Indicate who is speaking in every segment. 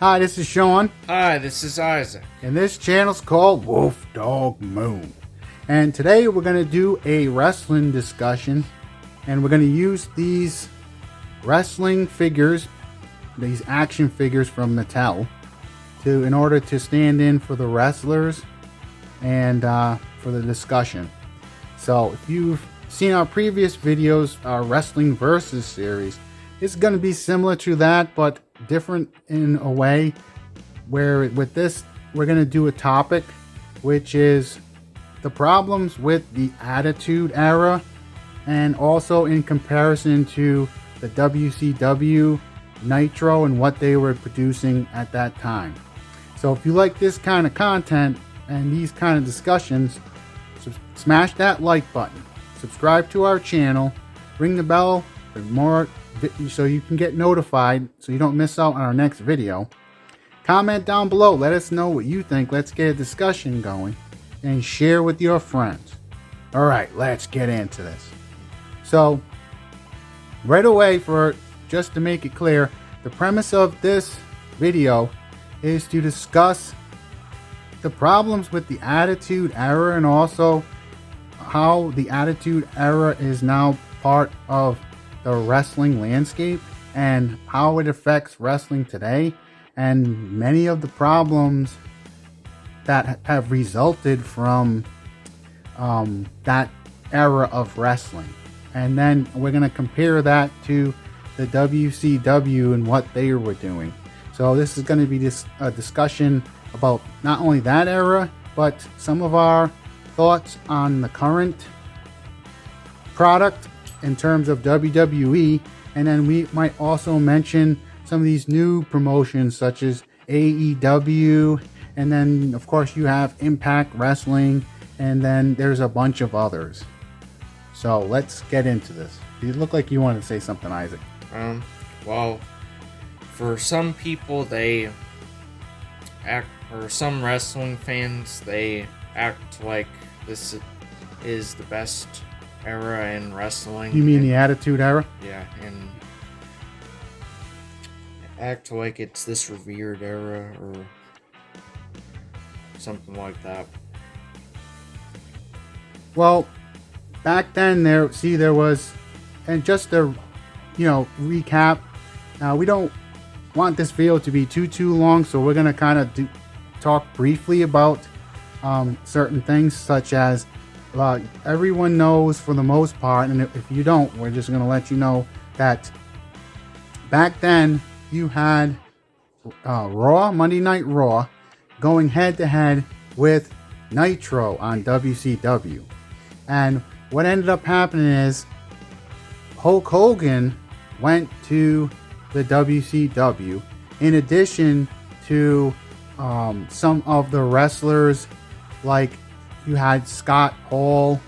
Speaker 1: Hi, this is Sean,
Speaker 2: Hi, this is Isaac.
Speaker 1: and this channel's called Wolf Dog Moon. And today we're going to do a wrestling discussion, and we're going to use these wrestling figures, these action figures from Mattel, in order to stand in for the wrestlers and for the discussion. So if you've seen our previous videos, our Wrestling Versus series, it's going to be similar to that, but different in a way, where with this we're going to do a topic which is the problems with the Attitude Era, and also in comparison to the WCW Nitro and what they were producing at that time. So if you like this kind of content and these kind of discussions, smash that like button, subscribe to our channel, ring the bell for more so you can get notified so you don't miss out on our next video. Comment down below, let us know what you think. Let's get a discussion going and share with your friends. Alright, let's get into this. So right away, just to make it clear, the premise of this video is to discuss the problems with the Attitude Era, and also how the Attitude Era is now part of the wrestling landscape and how it affects wrestling today, and many of the problems that have resulted from that era of wrestling. And then we're going to compare that to the WCW and what they were doing. So this is going to be a discussion about not only that era, but some of our thoughts on the current product in terms of WWE, and then we might also mention some of these new promotions such as AEW, and then of course you have Impact Wrestling, and then there's a bunch of others. So let's get into this. You look like you want to say something, Isaac.
Speaker 2: Well, for some people, they act, or some wrestling fans, they act like this is the best era in wrestling.
Speaker 1: You mean the Attitude Era?
Speaker 2: Yeah, and act like it's this revered era or something like that.
Speaker 1: Well, back then there was, and just to recap, we don't want this video to be too long, so we're gonna kind of talk briefly about certain things, such as everyone knows for the most part, and if you don't, we're just gonna let you know that back then you had Raw, Monday Night Raw, going head to head with Nitro on WCW. And what ended up happening is Hulk Hogan went to the WCW, in addition to some of the wrestlers, like you had Scott Hall,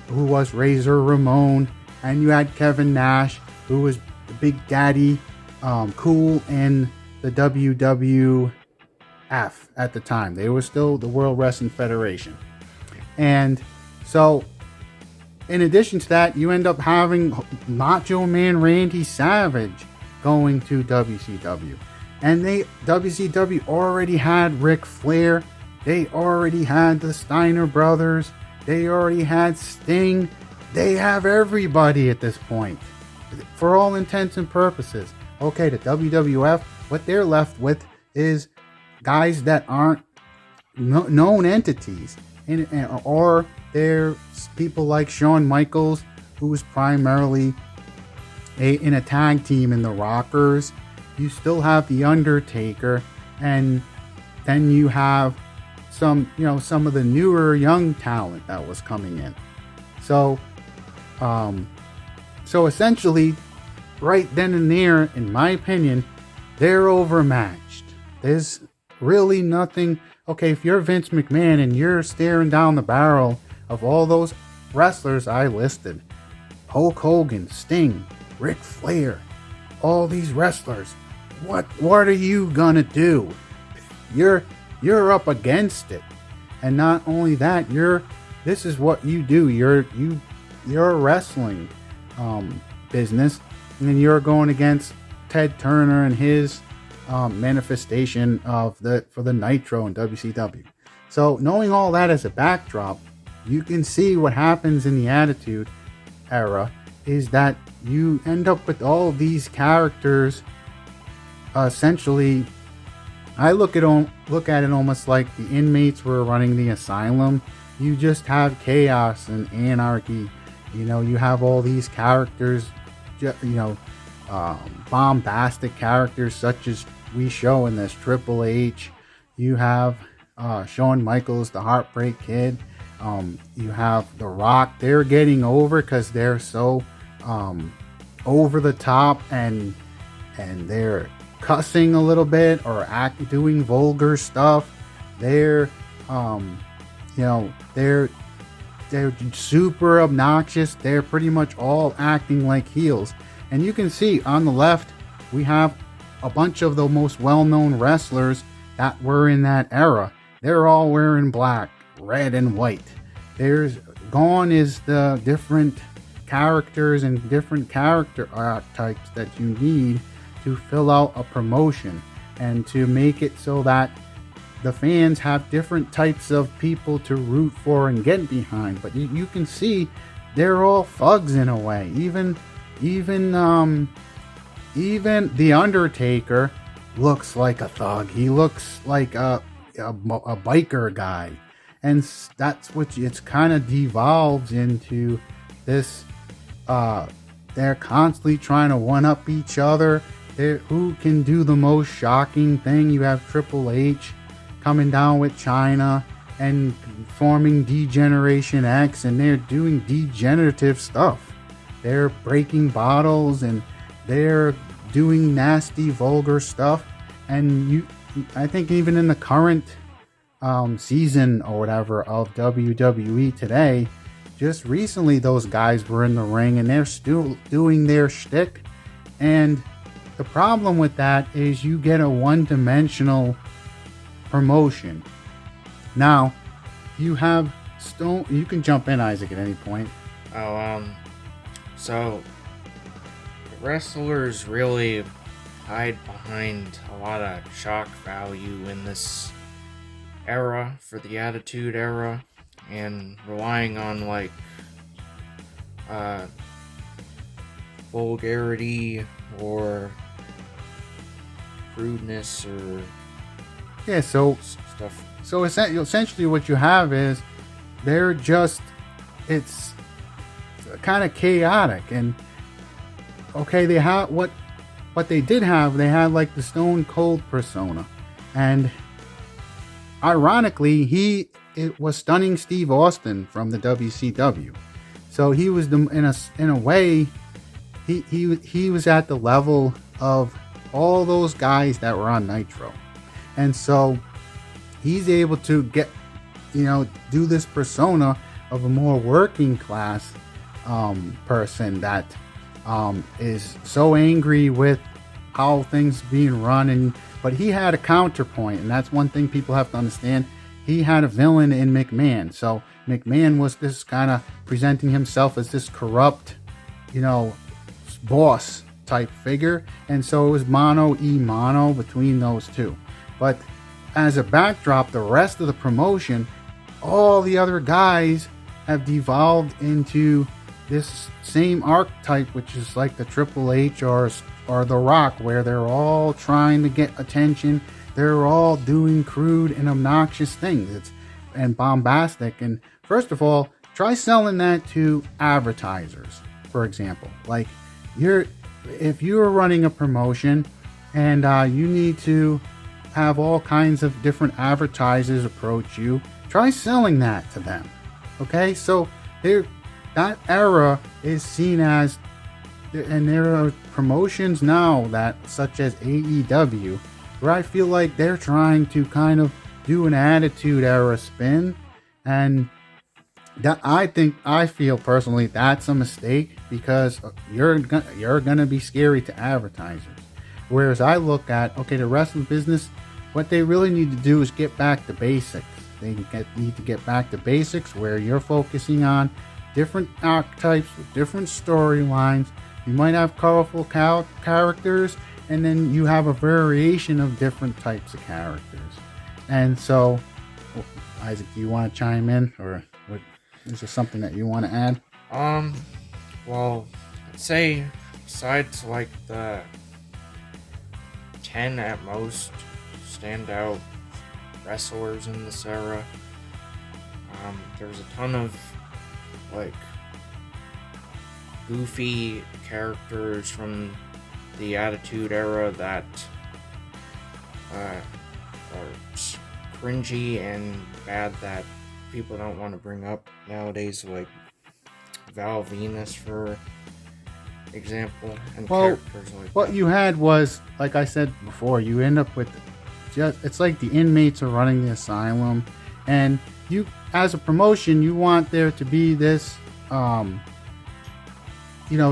Speaker 1: who was Razor Ramon, and you had Kevin Nash, who was the Big Daddy Cool in the WWF at the time. They were still the World Wrestling Federation. And so in addition to that, you end up having Macho Man Randy Savage going to WCW. And WCW already had Ric Flair. They already had the Steiner brothers. They already had Sting. They have everybody at this point, for all intents and purposes. Okay, the WWF, what they're left with is guys that aren't known entities, or they're people like Shawn Michaels, who was primarily in a tag team in the Rockers. You still have the Undertaker, and then you have some of the newer young talent that was coming in. So essentially, right then and there, in my opinion, they're overmatched. There's really nothing. Okay, if you're Vince McMahon and you're staring down the barrel of all those wrestlers I listed, Hulk Hogan, Sting, Ric Flair, all these wrestlers, what are you gonna do? You're up against it. And not only that, this is what you do. You're a wrestling business, and then you're going against Ted Turner and his manifestation of for the Nitro in WCW. So knowing all that as a backdrop, you can see what happens in the Attitude Era is that you end up with all these characters. Essentially, I look at it almost like the inmates were running the asylum. You just have chaos and anarchy. You have all these characters, bombastic characters such as we show in this Triple H. You have Shawn Michaels, the Heartbreak Kid. You have The Rock. They're getting over because they're so over the top and they're cussing a little bit or doing vulgar stuff. They're they're super obnoxious. They're pretty much all acting like heels. And you can see on the left we have a bunch of the most well-known wrestlers that were in that era. They're all wearing black, red, and white. Gone is the different characters and different character archetypes that you need to fill out a promotion and to make it so that the fans have different types of people to root for and get behind. But you can see they're all thugs in a way. Even The Undertaker looks like a thug. He looks like a biker guy. And that's what it's kind of devolves into this. They're constantly trying to one-up each other. Who can do the most shocking thing? You have Triple H coming down with China and forming D-Generation X, and they're doing degenerative stuff. They're breaking bottles and they're doing nasty, vulgar stuff. And I think even in the current season or whatever of WWE today, just recently those guys were in the ring and they're still doing their shtick. And the problem with that is you get a one-dimensional promotion. Now, you have Stone. You can jump in, Isaac, at any point.
Speaker 2: So the wrestlers really hide behind a lot of shock value in this era for the Attitude Era, and relying on vulgarity or crudeness or stuff.
Speaker 1: So essentially what you have is it's kind of chaotic. And okay, they have what they did have, they had like the Stone Cold persona, and ironically it was Stunning Steve Austin from the WCW. So he was in a way he was at the level of all those guys that were on Nitro. And so he's able to do this persona of a more working class person that is so angry with how things being run. But he had a counterpoint, and that's one thing people have to understand. He had a villain in McMahon. So McMahon was this kind of presenting himself as this corrupt, boss type figure. And so it was mano y mano between those two. But as a backdrop, the rest of the promotion, all the other guys have devolved into this same archetype, which is like the Triple H or the Rock, where they're all trying to get attention. They're all doing crude and obnoxious things and bombastic. And first of all, try selling that to advertisers, for example. Like if you're running a promotion and you need to have all kinds of different advertisers approach you, try selling that to them. Okay, so that era is seen as, and there are promotions now that, such as AEW, where I feel like they're trying to kind of do an Attitude Era spin, and that I feel personally that's a mistake, because you're gonna be scary to advertisers. Whereas I look at, okay, the wrestling business, what they really need to do is get back to basics. They need to get back to basics where you're focusing on different archetypes with different storylines. You might have colorful characters and then you have a variation of different types of characters. And so, Isaac, do you want to chime in, or is there something that you want to add?
Speaker 2: Well, I'd say besides like the 10 at most standout wrestlers in this era, there's a ton of like goofy characters from the Attitude Era that are cringy and bad that people don't want to bring up nowadays, like Val Venus, for example, and characters like
Speaker 1: what
Speaker 2: that.
Speaker 1: you had was, like I said before, you end up with it's like the inmates are running the asylum, and you, as a promotion, you want there to be this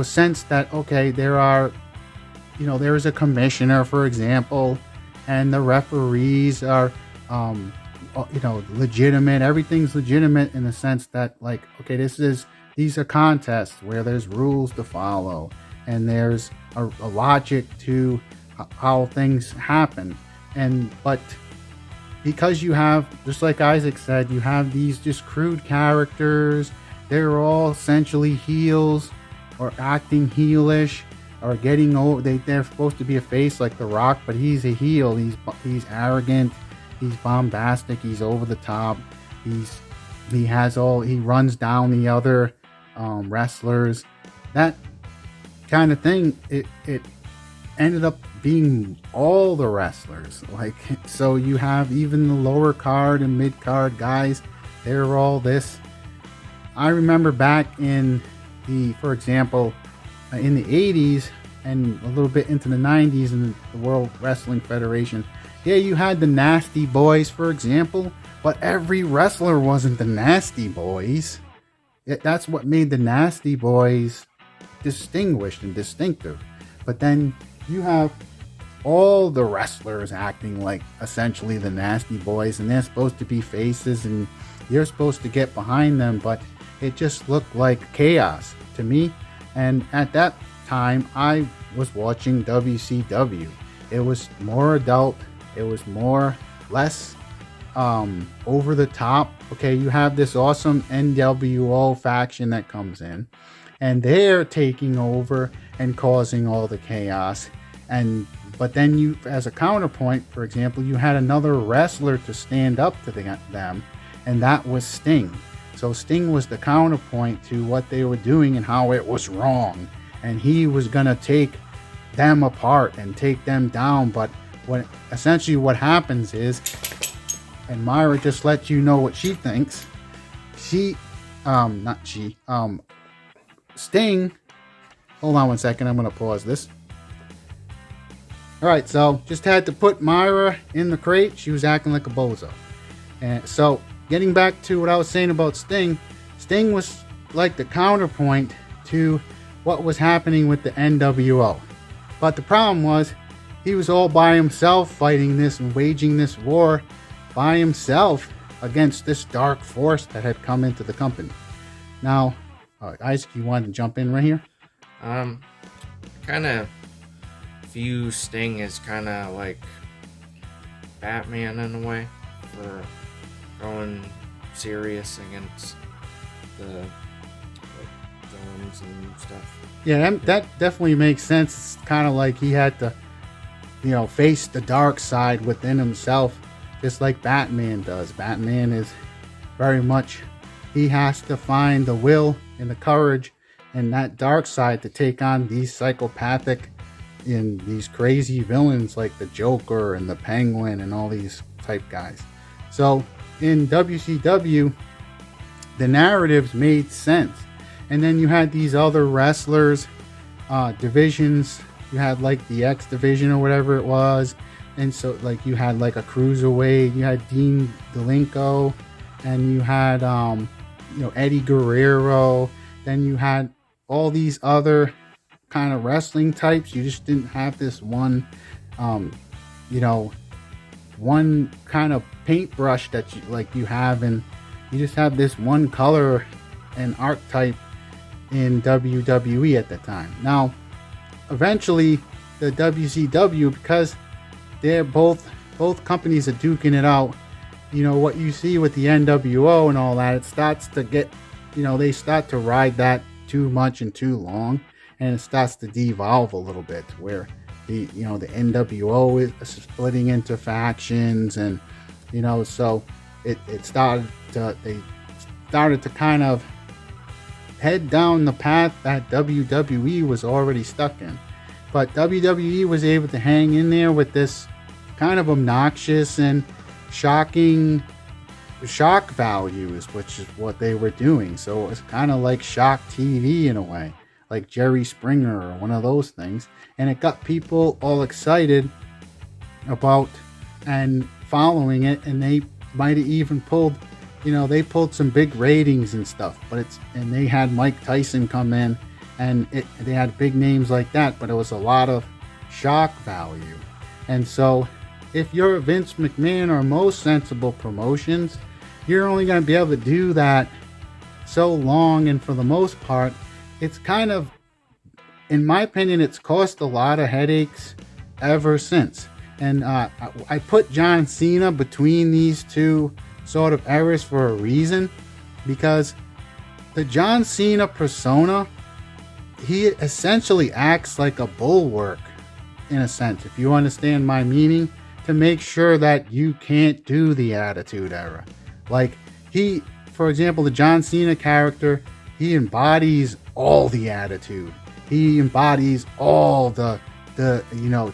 Speaker 1: sense that, okay, there is a commissioner, for example, and the referees are legitimate. Everything's legitimate in the sense that, like, okay, these are contests where there's rules to follow, and there's a logic to how things happen. But because you have, just like Isaac said, you have these just crude characters. They're all essentially heels or acting heelish or getting over. They're supposed to be a face like The Rock, but he's a heel. He's arrogant. He's bombastic. He's over the top. He runs down the other wrestlers. That kind of thing. It ended up being all the wrestlers. Like, so you have even the lower card and mid card guys. They're all this. I remember back in for example, in the 80s and a little bit into the 90s in the World Wrestling Federation, yeah, you had the Nasty Boys, for example, but every wrestler wasn't the Nasty Boys. That's what made the Nasty Boys distinguished and distinctive. But then you have all the wrestlers acting like essentially the Nasty Boys, and they're supposed to be faces, and you're supposed to get behind them, but it just looked like chaos to me. And at that time, I was watching WCW. It was more adult. It was less over the top. Okay, you have this awesome NWO faction that comes in, and they're taking over and causing all the chaos. But then you, as a counterpoint, for example, you had another wrestler to stand up to them, and that was Sting. So Sting was the counterpoint to what they were doing and how it was wrong. And he was going to take them apart and take them down. But essentially what happens is, and Myra just lets you know what she thinks. Sting, hold on one second, I'm going to pause this. Alright, so just had to put Myra in the crate. She was acting like a bozo. And so, getting back to what I was saying about Sting was like the counterpoint to what was happening with the NWO. But the problem was, he was all by himself fighting this and waging this war by himself against this dark force that had come into the company. Now, Isaac, you wanted to jump in right here?
Speaker 2: Kind of view Sting as kind of like Batman in a way, for going serious against the villains and stuff.
Speaker 1: Yeah, that definitely makes sense. It's kind of like he had to, face the dark side within himself, just like Batman does. Batman is very much, he has to find the will and the courage and that dark side to take on these psychopathic and these crazy villains like the Joker and the Penguin and all these type guys. So in WCW, the narratives made sense. And then you had these other wrestlers, divisions. You had like the X division or whatever it was. And so like you had like a cruiserweight, you had Dean Malenko, and you had Eddie Guerrero. Then you had all these other kind of wrestling types. You just didn't have this one one kind of paintbrush that you have, and you just have this one color and archetype in WWE at the time. Now, eventually, the WCW, because they're both companies are duking it out. You know what you see with the NWO and all that, it starts to get, they start to ride that too much and too long, and it starts to devolve a little bit, where the NWO is splitting into factions, and so they started to kind of head down the path that WWE was already stuck in. But WWE was able to hang in there with this kind of obnoxious and shocking shock values, which is what they were doing. So it was kind of like shock TV in a way, like Jerry Springer or one of those things. And it got people all excited about and following it, and they might have even pulled, they pulled some big ratings and stuff. And they had Mike Tyson come in, and they had big names like that, but it was a lot of shock value. And so if you're Vince McMahon or most sensible promotions, you're only going to be able to do that so long, and for the most part, it's kind of, in my opinion, it's caused a lot of headaches ever since. And I put John Cena between these two sort of eras for a reason, because the John Cena persona, he essentially acts like a bulwark, in a sense, if you understand my meaning, to make sure that you can't do the Attitude Era. Like, for example, the John Cena character, he embodies all the attitude. He embodies all the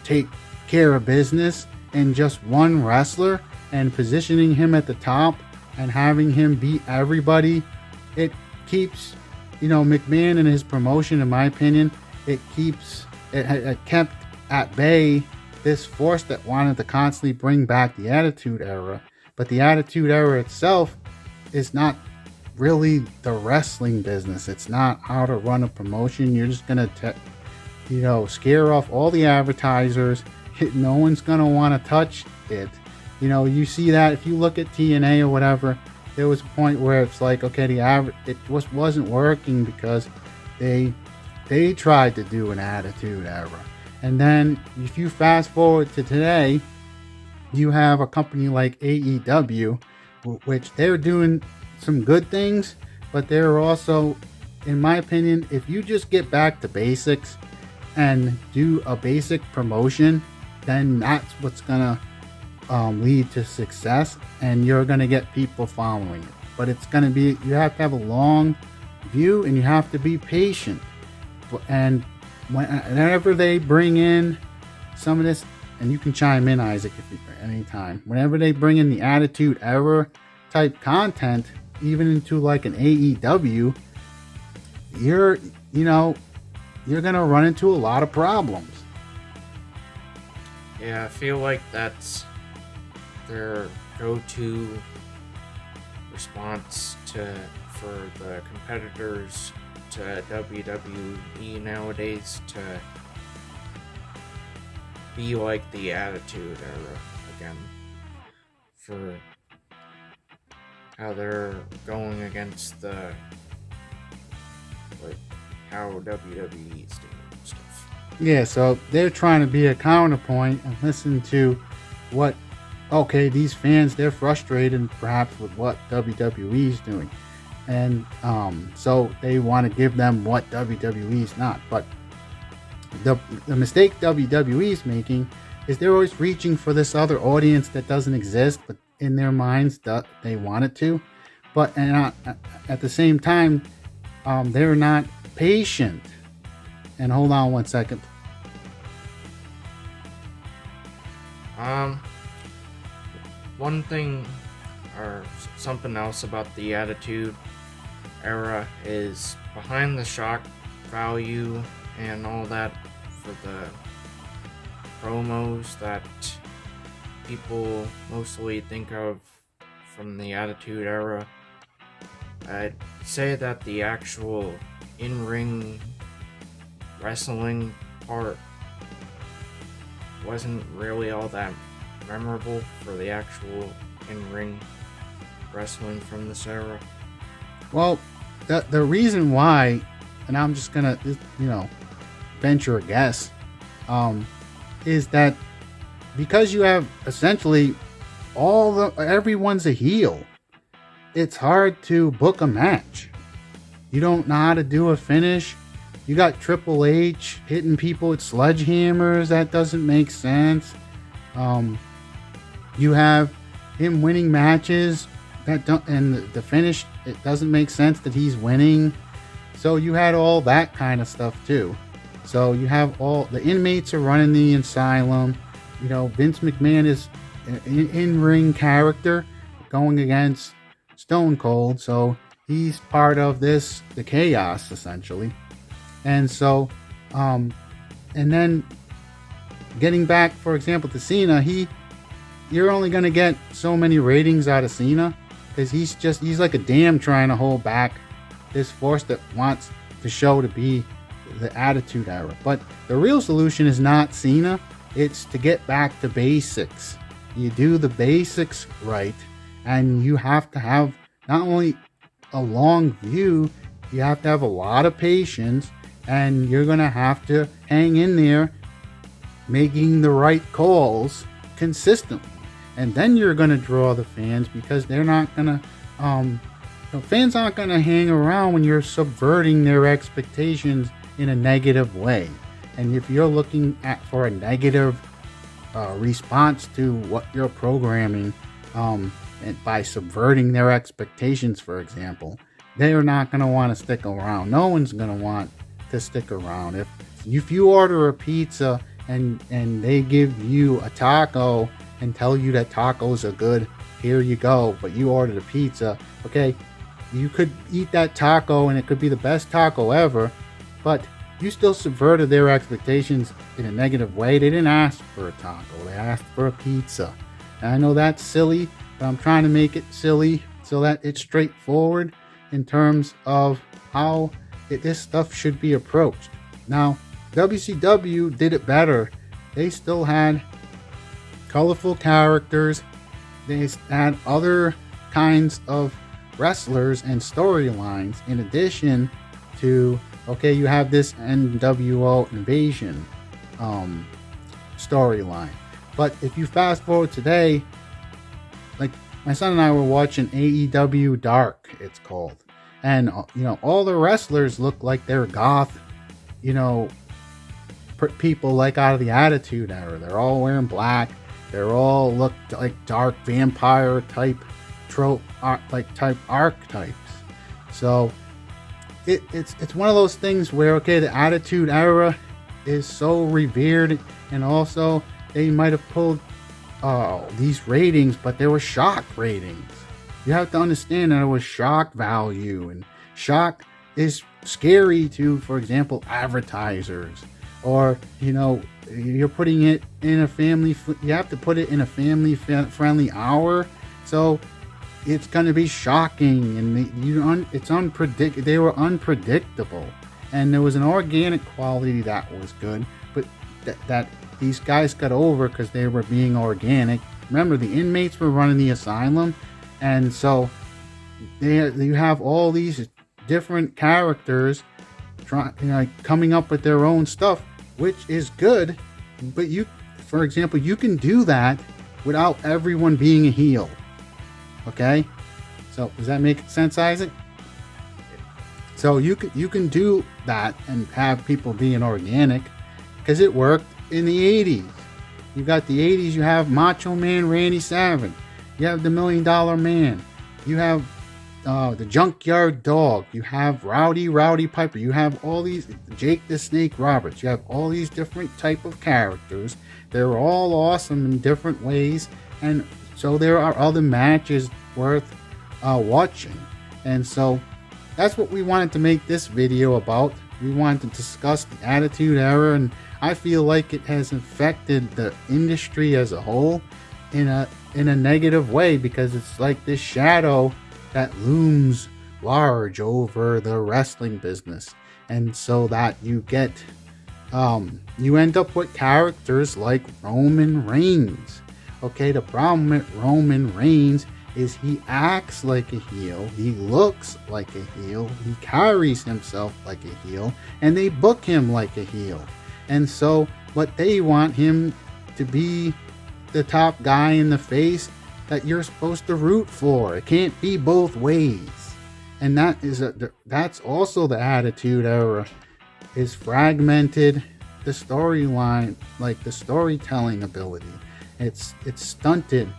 Speaker 1: take care of business in just one wrestler, and positioning him at the top and having him beat everybody. It keeps, McMahon and his promotion, in my opinion, it kept at bay this force that wanted to constantly bring back the Attitude Era. But the Attitude Era itself is not really the wrestling business. It's not how to run a promotion. You're just going to, scare off all the advertisers. No one's going to want to touch it. You see that if you look at TNA or whatever, there was a point where it's like, okay, it wasn't working because they tried to do an Attitude Era. And then if you fast forward to today, you have a company like AEW, which they're doing some good things, but they're also, in my opinion, if you just get back to basics and do a basic promotion, then that's what's gonna lead to success, and you're gonna get people following it. But it's gonna be, you have to have a long view, and you have to be patient. And whenever they bring in some of this, and you can chime in, Isaac, anytime. Whenever they bring in the Attitude Era type content, even into like an AEW, you're gonna run into a lot of problems.
Speaker 2: Yeah, I feel like that's their go-to response for the competitors to WWE nowadays, to be like the Attitude Era again, for how they're going against how WWE is doing stuff.
Speaker 1: Yeah, so they're trying to be a counterpoint and listen to these fans, they're frustrated perhaps with what WWE is doing. And so they want to give them what WWE is not. But the mistake WWE is making is they're always reaching for this other audience that doesn't exist, but in their minds they want it to. But at the same time, they're not patient. And hold on one second.
Speaker 2: One thing or something else about the Attitude Era is behind the shock value and all that for the promos that people mostly think of from the Attitude Era. I'd say that the actual in-ring wrestling part wasn't really all that memorable for the actual in-ring wrestling from this era.
Speaker 1: Well, the reason why, and I'm just gonna venture a guess, is that because you have essentially everyone's a heel, it's hard to book a match. You don't know how to do a finish. You got Triple H hitting people with sledgehammers. That doesn't make sense. You have him winning matches and the finish, it doesn't make sense that he's winning. So you had all that kind of stuff too. So you have all the inmates are running the asylum. You know, Vince McMahon is an in-ring character going against Stone Cold. So he's part of the chaos essentially. And so, and then getting back, for example, to Cena, you're only going to get so many ratings out of Cena because he's like a dam trying to hold back this force that wants the show to be the Attitude Era. But the real solution is not Cena. It's to get back to basics. You do the basics right, and you have to have not only a long view, you have to have a lot of patience, and you're going to have to hang in there making the right calls consistently. And then you're going to draw the fans because they're not going to, fans aren't going to hang around when you're subverting their expectations in a negative way. And if you're looking for a negative response to what you're programming, and by subverting their expectations, for example, they're not going to want to stick around. No one's going to want to stick around. If you order a pizza and they give you a taco and tell you that tacos are good, here you go, but you ordered a pizza, okay, you could eat that taco and it could be the best taco ever, but you still subverted their expectations in a negative way. They didn't ask for a taco, they asked for a pizza. And I know that's silly, but I'm trying to make it silly so that it's straightforward in terms of how this stuff should be approached. Now, WCW did it better. They still had colorful characters. They had other kinds of wrestlers and storylines in addition to, okay, you have this NWO Invasion storyline. But if you fast forward today, like my son and I were watching AEW Dark, it's called. And, all the wrestlers look like they're goth, people like out of the Attitude Era. They're all wearing black. They're all look like dark vampire type type archetypes. So it's one of those things where, okay, the Attitude Era is so revered, and also they might have pulled these ratings, but they were shock ratings. You have to understand that it was shock value, and shock is scary to, for example, advertisers. Or, you're putting it in you have to put it in a family friendly hour. So it's going to be shocking, and they were unpredictable. And there was an organic quality that was good, but that these guys got over because they were being organic. Remember, the inmates were running the asylum, and so you have all these different characters coming up with their own stuff, which is good. But for example, you can do that without everyone being a heel. Okay, so does that make sense, Isaac? So you can do that and have people being organic because it worked in the 80s. You got the 80s, you have Macho Man Randy Savage, you have the $1 Million Man, you have the Junkyard Dog, you have Rowdy Piper, you have all these, Jake the Snake Roberts, you have all these different type of characters. They're all awesome in different ways, and so there are other matches worth watching. And so that's what we wanted to make this video about. We wanted to discuss the Attitude Era, and I feel like it has affected the industry as a whole in a negative way, because it's like this shadow that looms large over the wrestling business. And so that you get you end up with characters like Roman Reigns. Okay, the problem with Roman Reigns is he acts like a heel, he looks like a heel, he carries himself like a heel, and they book him like a heel. And so but they want him to be the top guy in the face that you're supposed to root for. It can't be both ways. And that's also the Attitude Era, is fragmented the storyline, like the storytelling ability. It's stunted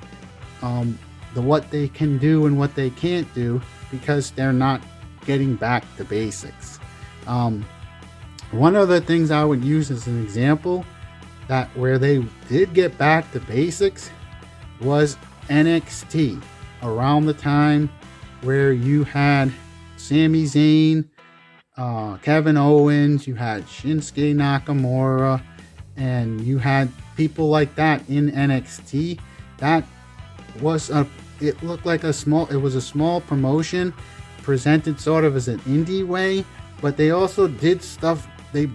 Speaker 1: the what they can do and what they can't do, because they're not getting back to basics. One of the things I would use as an example that where they did get back to basics was NXT, around the time where you had Sami Zayn, Kevin Owens, you had Shinsuke Nakamura, and you had people like that in NXT. That was it looked like it was a small promotion presented sort of as an indie way, but they also did stuff, they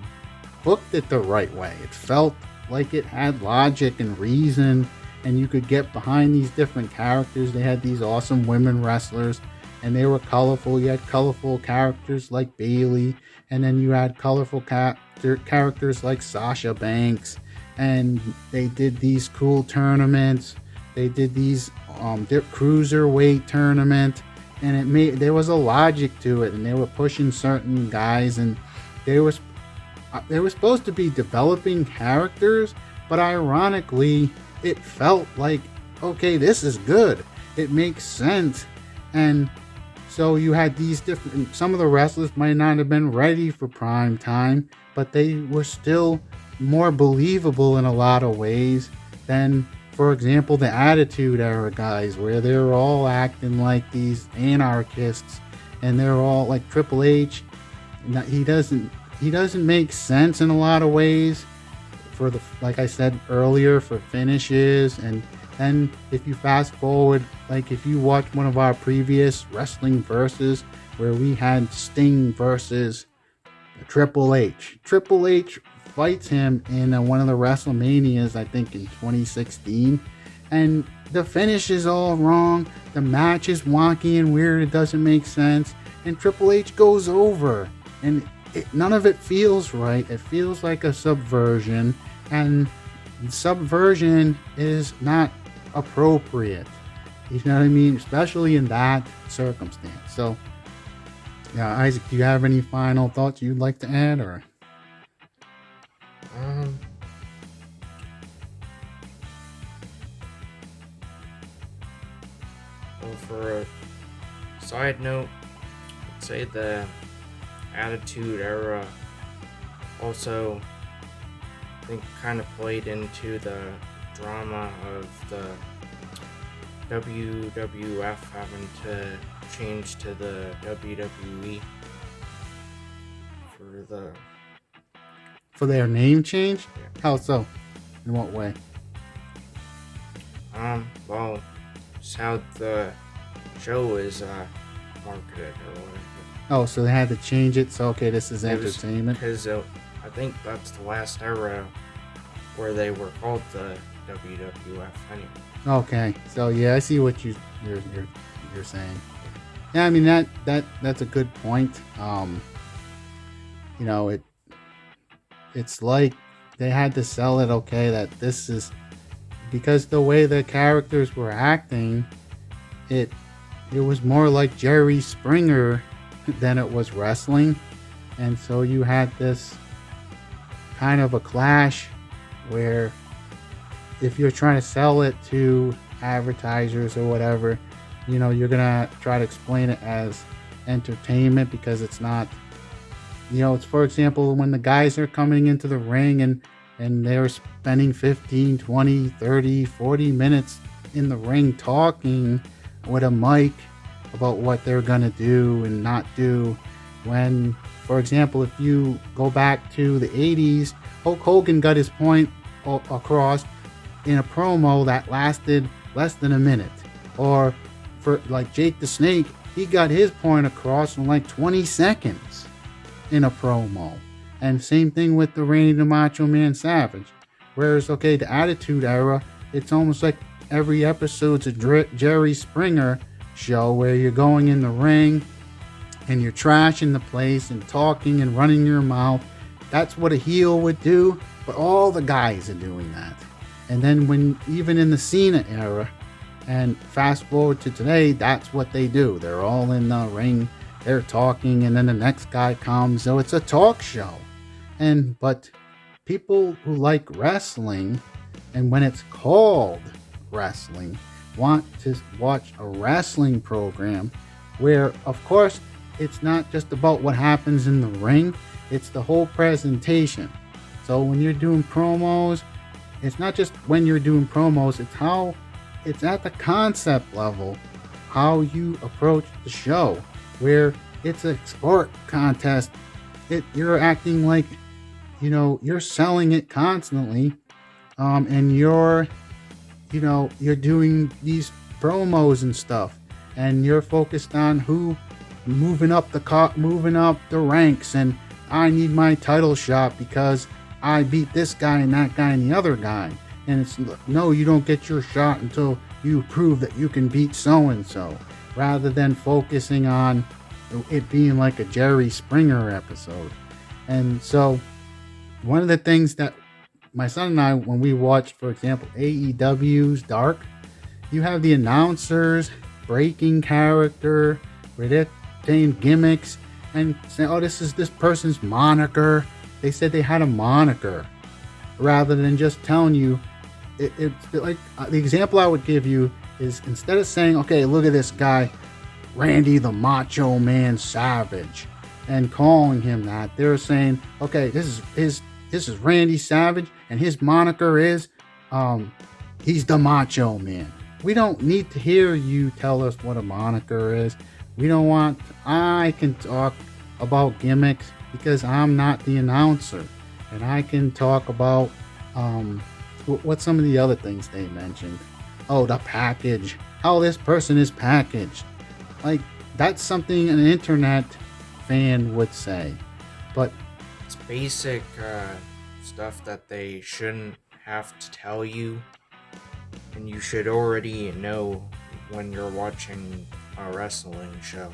Speaker 1: booked it the right way. It felt like it had logic and reason, and you could get behind these different characters. They had these awesome women wrestlers, and they were colorful. You had colorful characters like Bayley, and then you had colorful characters like Sasha Banks, and they did these cool tournaments. They did these cruiserweight tournament, and there was a logic to it, and they were pushing certain guys, and they were supposed to be developing characters, but ironically, it felt like, okay, this is good. It makes sense. And so you had these different, some of the wrestlers might not have been ready for prime time, but they were still more believable in a lot of ways than, for example, the Attitude Era guys, where they're all acting like these anarchists, and they're all like Triple H. He doesn't make sense in a lot of ways, for the, like I said earlier, for finishes. And then if you fast forward, like if you watch one of our previous wrestling verses where we had Sting versus Triple H fights him in one of the WrestleManias, I think in 2016, and the finish is all wrong, the match is wonky and weird, it doesn't make sense, and Triple H goes over, and none of it feels right. It feels like a subversion, and subversion is not appropriate. You know what I mean? Especially in that circumstance. So, yeah, Isaac, do you have any final thoughts you'd like to add, or?
Speaker 2: Well, for a side note, I'd say the Attitude Era also, I think, kind of played into the drama of the WWF having to change to the WWE
Speaker 1: for their name change?
Speaker 2: Yeah.
Speaker 1: How so? In what way?
Speaker 2: Well, just how the show is marketed or whatever.
Speaker 1: Oh, so they had to change it. So okay, this is entertainment.
Speaker 2: Because I think that's the last era where they were called the WWF anyway.
Speaker 1: Okay, so yeah, I see what you're saying. Yeah, I mean that's a good point. You know, it's like they had to sell it. Okay, that this is because the way the characters were acting, it was more like Jerry Springer than it was wrestling, and so you had this kind of a clash where if you're trying to sell it to advertisers or whatever, you know, you're gonna try to explain it as entertainment, because it's not, you know, it's, for example, when the guys are coming into the ring and they're spending 15, 20, 30, 40 minutes in the ring talking with a mic about what they're gonna do and not do. When, for example, if you go back to the 80s, Hulk Hogan got his point across in a promo that lasted less than a minute. Or for like Jake the Snake, he got his point across in like 20 seconds in a promo. And same thing with the Randy the Macho Man Savage. Whereas, okay, the Attitude Era, it's almost like every episode's a Jerry Springer show where you're going in the ring and you're trashing the place and talking and running your mouth. That's what a heel would do. but all the guys are doing that. And then when even in the Cena era, and fast forward to today, that's what they do. They're all in the ring, they're talking, and then the next guy comes. So it's a talk show. But people who like wrestling, and when it's called wrestling, want to watch a wrestling program where, of course, it's not just about what happens in the ring, it's the whole presentation. So when you're doing promos, it's not just when you're doing promos, it's how it's at the concept level, how you approach the show, where it's a sport contest. You're acting like, you're selling it constantly, and you're doing these promos and stuff, and you're focused on who moving up the ranks, and I need my title shot because I beat this guy and that guy and the other guy. And it's, no, you don't get your shot until you prove that you can beat so-and-so, rather than focusing on it being like a Jerry Springer episode. And so one of the things that my son and I, when we watched, for example, AEW's Dark, you have the announcers breaking character, where they're saying gimmicks and saying, oh, this is this person's moniker. They said they had a moniker, rather than just telling you. It's like the example I would give you is, instead of saying, okay, look at this guy, Randy the Macho Man Savage, and calling him that, they're saying, okay, this is Randy Savage, and his moniker is he's the Macho Man. We don't need to hear you tell us what a moniker is. I can talk about gimmicks because I'm not the announcer, and I can talk about what's some of the other things they mentioned. Oh, the package, how this person is packaged. Like, that's something an internet fan would say. But
Speaker 2: it's basic stuff that they shouldn't have to tell you, and you should already know when you're watching a wrestling show.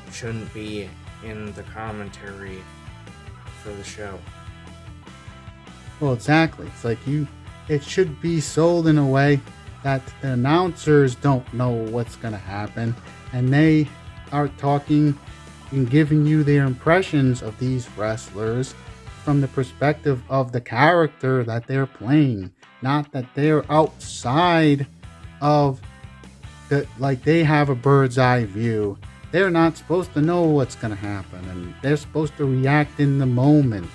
Speaker 2: It shouldn't be in the commentary for the show.
Speaker 1: Well, exactly. It's like it should be sold in a way that the announcers don't know what's going to happen, and they are talking and giving you their impressions of these wrestlers from the perspective of the character that they're playing, not that they're outside of like they have a bird's eye view. They're not supposed to know what's going to happen, and they're supposed to react in the moment.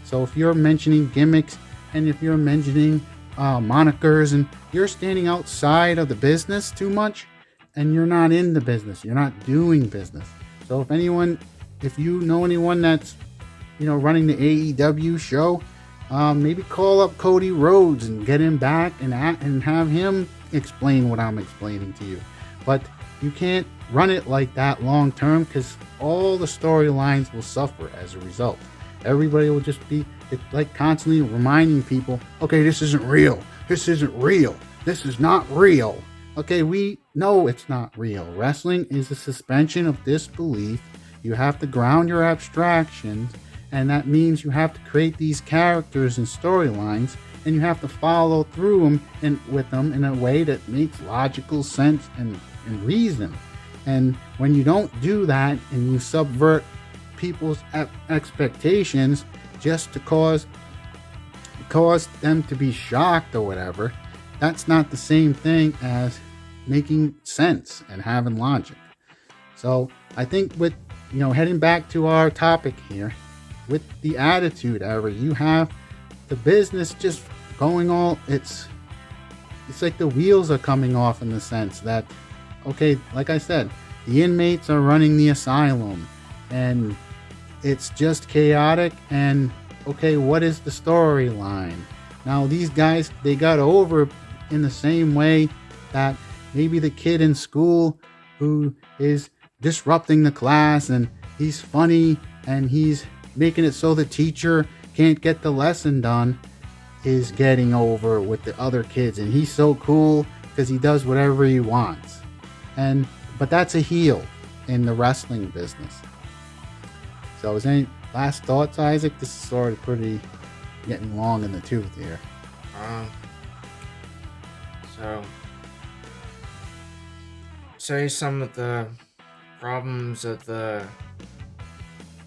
Speaker 1: So if you're mentioning gimmicks, and if you're mentioning monikers, and you're standing outside of the business too much, and you're not in the business, you're not doing business. So if you know anyone that's running the AEW show, maybe call up Cody Rhodes and get him back and have him explain what I'm explaining to you. But you can't run it like that long term, because all the storylines will suffer as a result. Everybody will just be like constantly reminding people, okay, this isn't real. This isn't real. This is not real. Okay, we know it's not real. Wrestling is a suspension of disbelief. You have to ground your abstractions, and that means you have to create these characters and storylines, and you have to follow through them and with them in a way that makes logical sense and reason. And when you don't do that, and you subvert people's expectations just to cause them to be shocked or whatever, that's not the same thing as making sense and having logic. So I think with heading back to our topic here, with the Attitude Era, you have the business just going all, it's like the wheels are coming off, in the sense that, okay, like I said, the inmates are running the asylum, and it's just chaotic. And okay, what is the storyline? Now these guys, they got over in the same way that maybe the kid in school who is disrupting the class, and he's funny and he's making it so the teacher can't get the lesson done, is getting over with the other kids, and he's so cool because he does whatever he wants. But that's a heel in the wrestling business. So is any last thoughts, Isaac? This is sort of pretty getting long in the tooth here.
Speaker 2: So say some of the problems that the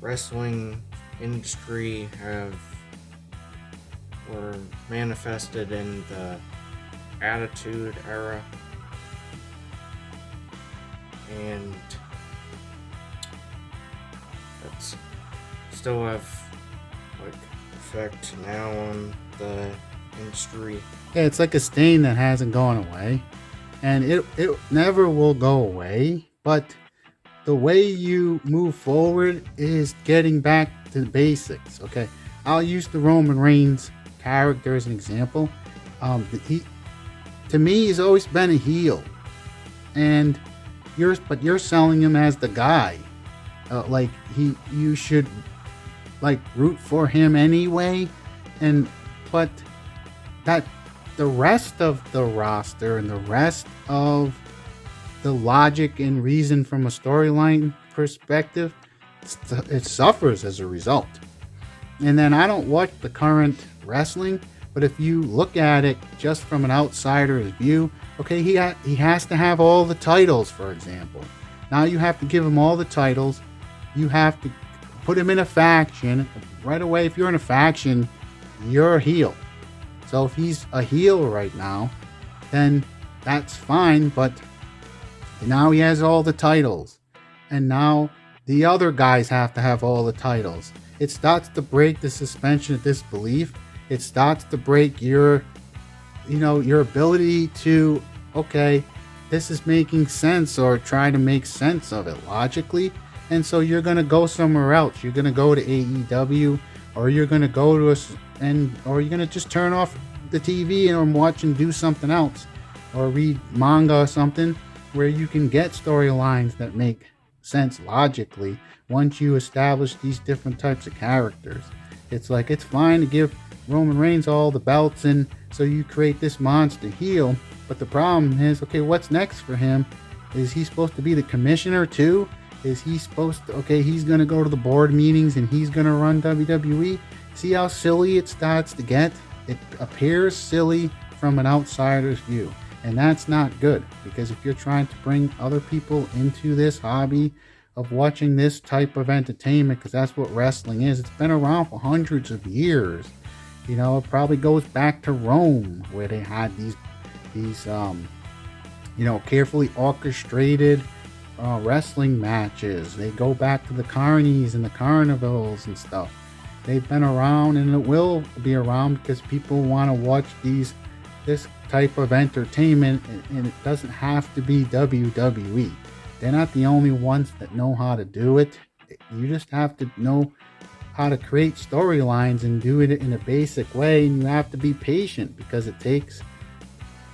Speaker 2: wrestling industry were manifested in the Attitude Era, and that's still have like effect now on the industry.
Speaker 1: Yeah, it's like a stain that hasn't gone away, and it never will go away. But the way you move forward is getting back to the basics. Okay, I'll use the Roman Reigns character as an example. To me, he's always been a heel, and you're selling him as the guy. Like you should like root for him anyway, but that the rest of the roster and the rest of the logic and reason from a storyline perspective, it suffers as a result. And then I don't watch the current wrestling, but if you look at it just from an outsider's view, okay, he has to have all the titles, for example. Now you have to give him all the titles. You have to put him in a faction. Right away, if you're in a faction, you're a heel. So if he's a heel right now, then that's fine, but now he has all the titles. And now the other guys have to have all the titles. It starts to break the suspension of disbelief. It starts to break your ability to, okay, this is making sense, or try to make sense of it logically. And so you're going to go somewhere else. You're going to go to AEW, or you're going to go to or you're going to just turn off the TV and watch and do something else, or read manga or something where you can get storylines that make sense logically once you establish these different types of characters. It's like, it's fine to give Roman Reigns all the belts, and so you create this monster heel, but the problem is, okay, what's next for him? Is he supposed to be the commissioner too? Is he supposed to, okay, he's going to go to the board meetings and he's going to run WWE? See how silly it starts to get? It appears silly from an outsider's view, and that's not good, because if you're trying to bring other people into this hobby of watching this type of entertainment, because that's what wrestling is, it's been around for hundreds of years. It probably goes back to Rome, where they had these carefully orchestrated wrestling matches. They go back to the carnies and the carnivals and stuff. They've been around, and it will be around because people want to watch this type of entertainment, and it doesn't have to be WWE. They're not the only ones that know how to do it. You just have to know how to create storylines and do it in a basic way, and you have to be patient, because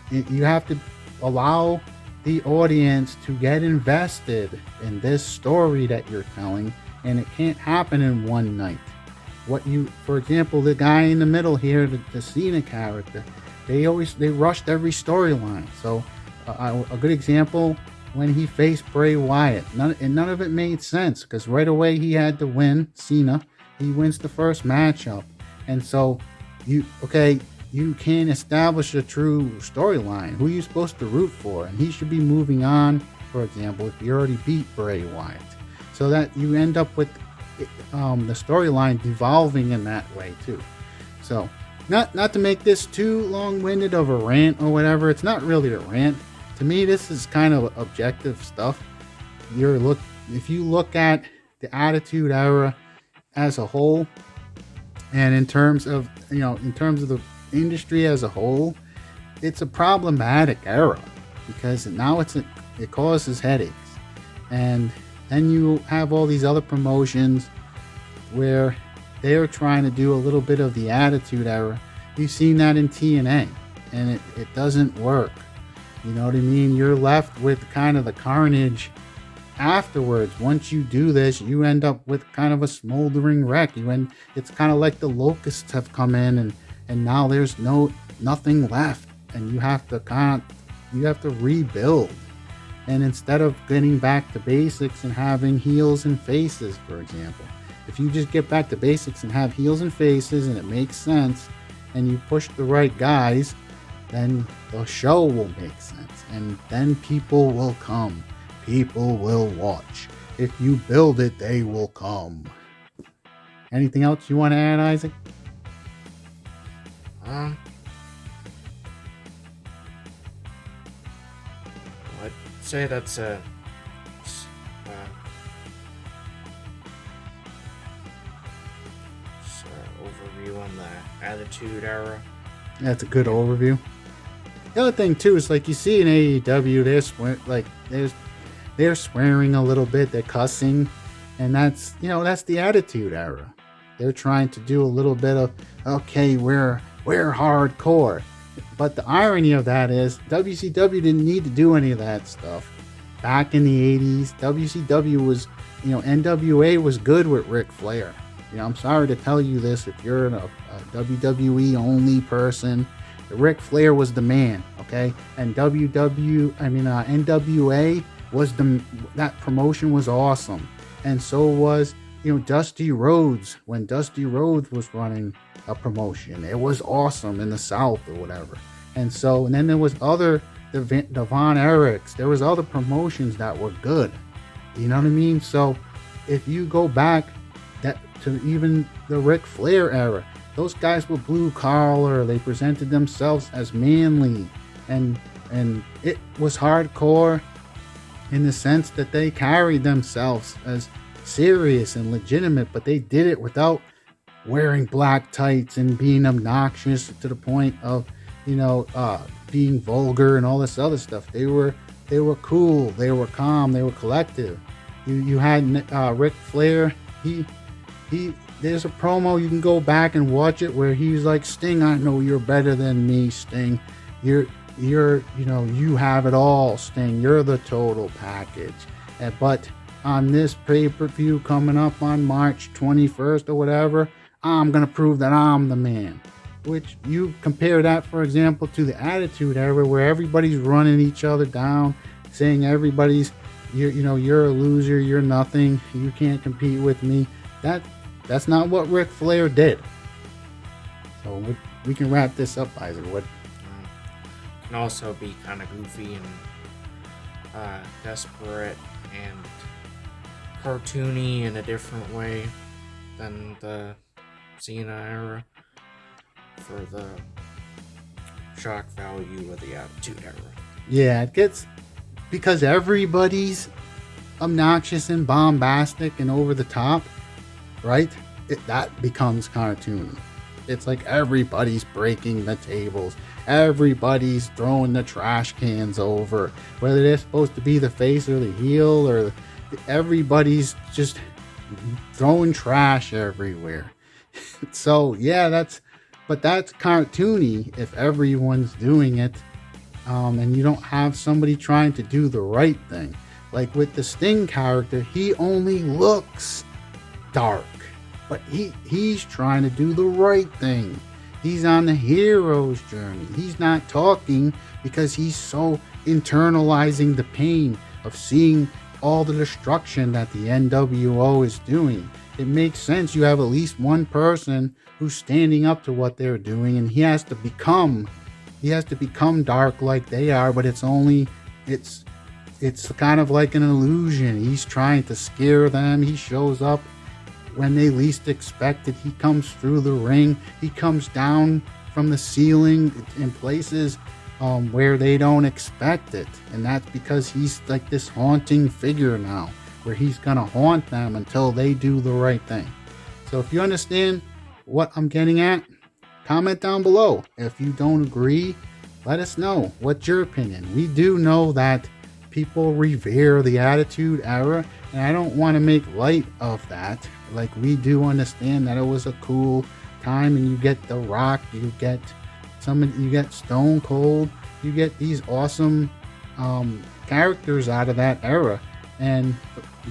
Speaker 1: you have to allow the audience to get invested in this story that you're telling, and it can't happen in one night. For example, the guy in the middle here, the Cena character, they rushed every storyline. So a good example, when he faced Bray Wyatt, none of it made sense, because right away he had to win. Cena, he wins the first matchup, and so you can't establish a true storyline. Who are you supposed to root for? And he should be moving on, for example, if you already beat Bray Wyatt, so that you end up with the storyline devolving in that way too. So not to make this too long-winded of a rant or whatever, it's not really a rant. To me, this is kind of objective stuff. If you look at the Attitude Era as a whole, and in terms of the industry as a whole, it's a problematic era, because now it causes headaches. And then you have all these other promotions where they're trying to do a little bit of the Attitude Era. You've seen that in TNA, and it doesn't work. You know what I mean? You're left with kind of the carnage afterwards. Once you do this, you end up with kind of a smoldering wreck. It's kind of like the locusts have come in, and now there's nothing left, and you have to rebuild. And instead of getting back to basics and having heels and faces, for example, If you just get back to basics and have heels and faces and it makes sense and you push the right guys, then the show will make sense and then people will come. People will watch. If you build it, they will come. Anything else you want to add, Isaac?
Speaker 2: I'd say that's a overview on the Attitude Era.
Speaker 1: That's a good overview. The other thing too is like you see in AEW, they're swearing a little bit, they're cussing, and that's the Attitude Era. They're trying to do a little bit of okay, we're hardcore, but the irony of that is WCW didn't need to do any of that stuff back in the 80s. WCW was, NWA was good with Ric Flair. I'm sorry to tell you this, if you're a WWE only person, Ric Flair was the man, okay? And NWA was that promotion was awesome. And so was, Dusty Rhodes, when Dusty Rhodes was running a promotion. It was awesome in the South or whatever. And then there was the Von Erichs. There was other promotions that were good. You know what I mean? So if you go back to even the Ric Flair era, those guys were blue collar. They presented themselves as manly, and it was hardcore in the sense that they carried themselves as serious and legitimate, but they did it without wearing black tights and being obnoxious to the point of being vulgar and all this other stuff. They were cool, they were calm, they were collective. You had Ric Flair. There's a promo, you can go back and watch it, where he's like, Sting, I know you're better than me, Sting. You have it all, Sting. You're the total package. But on this pay-per-view coming up on March 21st or whatever, I'm going to prove that I'm the man. Which you compare that, for example, to the Attitude Era, where everybody's running each other down, saying you're a loser, you're nothing, you can't compete with me. That's not what Ric Flair did. So we can wrap this up, Isaac. What?
Speaker 2: Can also be kind of goofy and desperate and cartoony in a different way than the Cena era for the shock value of the Attitude Era.
Speaker 1: Yeah, it gets, because everybody's obnoxious and bombastic and over the top, right? That becomes cartoony. It's like everybody's breaking the tables. Everybody's throwing the trash cans over. Whether they're supposed to be the face or the heel, or everybody's just throwing trash everywhere. So yeah, that's cartoony if everyone's doing it, and you don't have somebody trying to do the right thing. Like with the Sting character, he only looks dark, but he's trying to do the right thing. He's on the hero's journey. He's not talking because he's so internalizing the pain of seeing all the destruction that the NWO is doing. It makes sense. You have at least one person who's standing up to what they're doing, and he has to become dark like they are, but it's kind of like an illusion. He's trying to scare them. He shows up when they least expect it. He comes through the ring. He comes down from the ceiling in places where they don't expect it. And that's because he's like this haunting figure now, where he's going to haunt them until they do the right thing. So if you understand what I'm getting at, comment down below. If you don't agree, let us know. What's your opinion? We do know that people revere the Attitude Era, and I don't want to make light of that. Like, we do understand that it was a cool time, and you get The Rock, you get Stone Cold, you get these awesome characters out of that era, and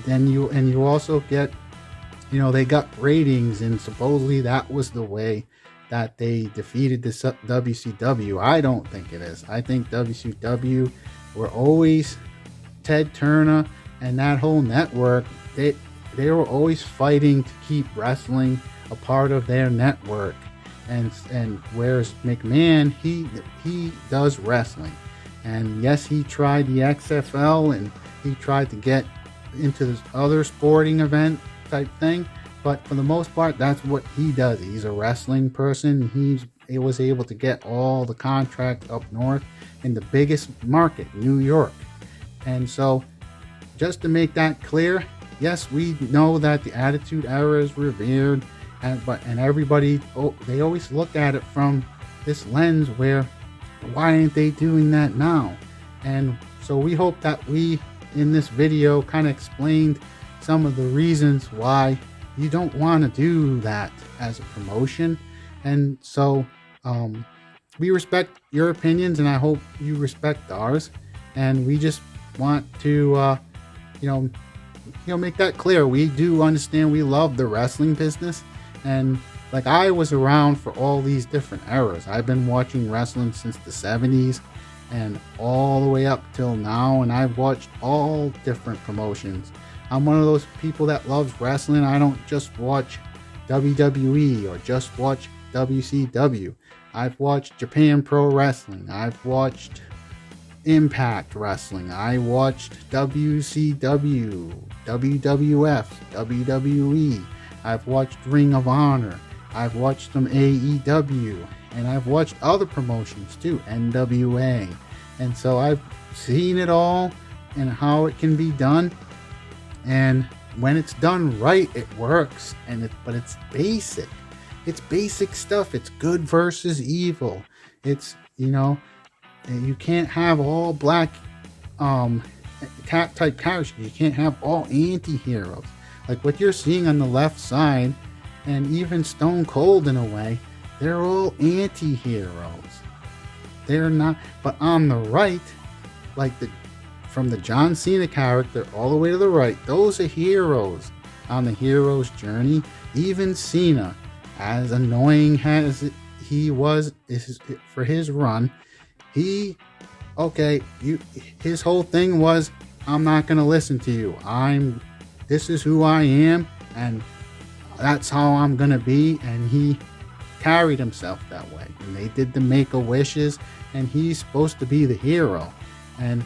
Speaker 1: then you also get, they got ratings, and supposedly that was the way that they defeated the WCW. I don't think it is. I think WCW were always Ted Turner and that whole network. they were always fighting to keep wrestling a part of their network. And whereas McMahon, he does wrestling, and yes, he tried the XFL and he tried to get into this other sporting event type thing, but for the most part, that's what he does. He's a wrestling person. He was able to get all the contracts up north in the biggest market, New York. And so, just to make that clear, yes, we know that the Attitude Era is revered, and everybody, they always look at it from this lens where, why aren't they doing that now? And so we hope that we, in this video, kind of explained some of the reasons why you don't want to do that as a promotion. And so we respect your opinions, and I hope you respect ours. And we just want to make that clear. We do understand, we love the wrestling business, and like, I was around for all these different eras. I've been watching wrestling since the 70s and all the way up till now, and I've watched all different promotions. I'm one of those people that loves wrestling. I don't just watch WWE or just watch WCW. I've watched Japan Pro Wrestling. I've watched Impact Wrestling. I watched WCW, WWF, WWE. I've watched Ring of Honor. I've watched some AEW, and I've watched other promotions too, NWA. And so I've seen it all and how it can be done. And when it's done right, it works. But it's basic. It's basic stuff. It's good versus evil. It's, you can't have all black type characters. You can't have all anti-heroes. Like what you're seeing on the left side, and even Stone Cold in a way, they're all anti-heroes. They're not, but on the right, like from the John Cena character all the way to the right, those are heroes on the hero's journey. Even Cena, as annoying as he was for his run, his whole thing was, I'm not going to listen to you. This is who I am, and that's how I'm going to be. And he carried himself that way. And they did the Make-A-Wishes, and he's supposed to be the hero. And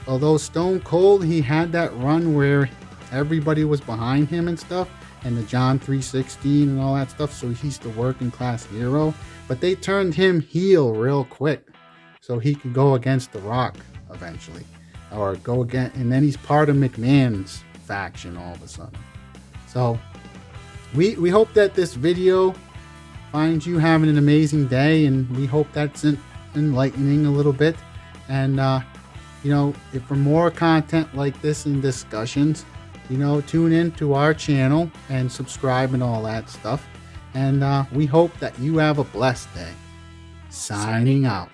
Speaker 1: although Stone Cold, he had that run where everybody was behind him and stuff, and the John 3:16 and all that stuff, so he's the working class hero. But they turned him heel real quick, so he could go against The Rock eventually, or go again, and then he's part of McMahon's faction all of a sudden. So we hope that this video finds you having an amazing day, and we hope that's enlightening a little bit. And if for more content like this and discussions, tune in to our channel and subscribe and all that stuff. And we hope that you have a blessed day. Signing out.